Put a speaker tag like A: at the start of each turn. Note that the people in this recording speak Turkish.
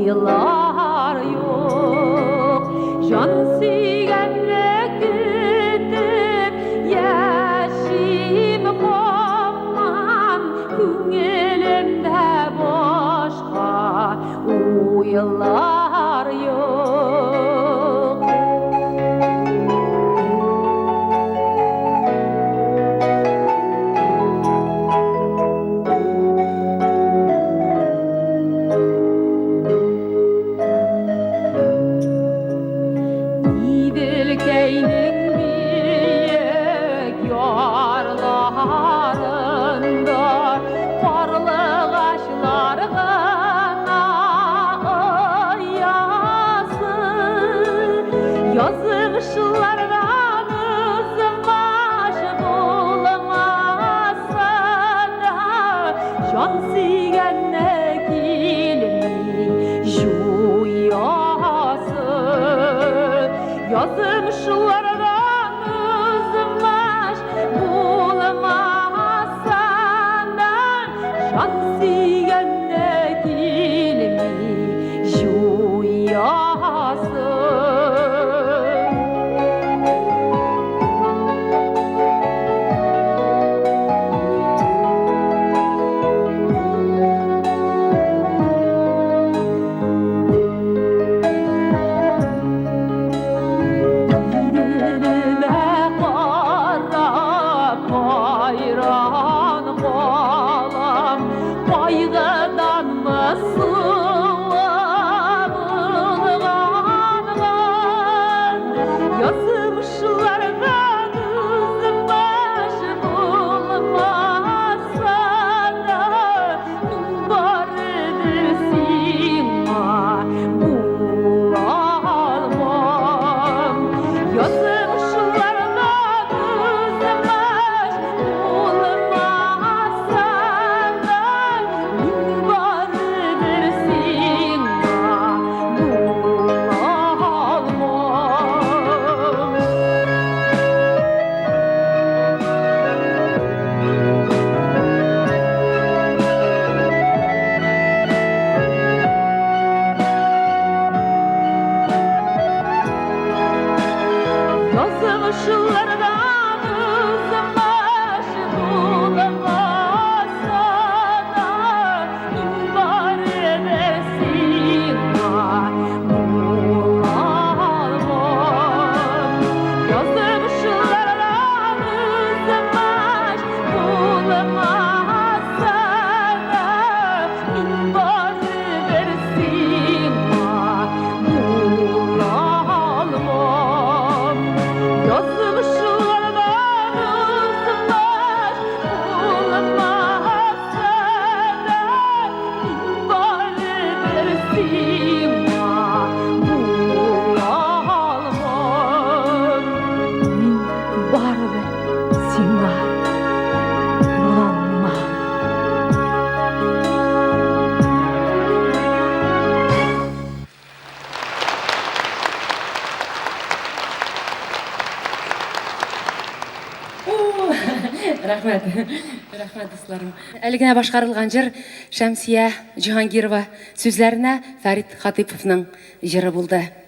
A: Yıllar yok, can süyenle kütüp yaşayım kopmam, küngelimde başka uylar yok. Yazmışlardan ızmaş bulmasana, can süyenle kilimi juyasın. Yazmışlardan ızmaş bulmasana, can süyenle kilimi juyasın. Yazmışlardan ızmaş bulmasana, minbarıdır sima bulalmam. Yazmışlardan ızmaş bulmasana, minbarıdır sima bulalmam. Yazmışlardan ızmaş bulamazsana, minbar edersin bulamam. Yazmışlardan ızmaş bulamazsana, minbar edersin bulamam. Yazmışlardan ızmaş bulamazsana, minbar edersin bulamam. Minbar edersin bulamam.
B: Рахмет. Рахмет дусларым. Әлегенә башкарылган җыр Шәмсия Җиһангирова, сүзләренә Фәрит Хатыйповның җыры булды.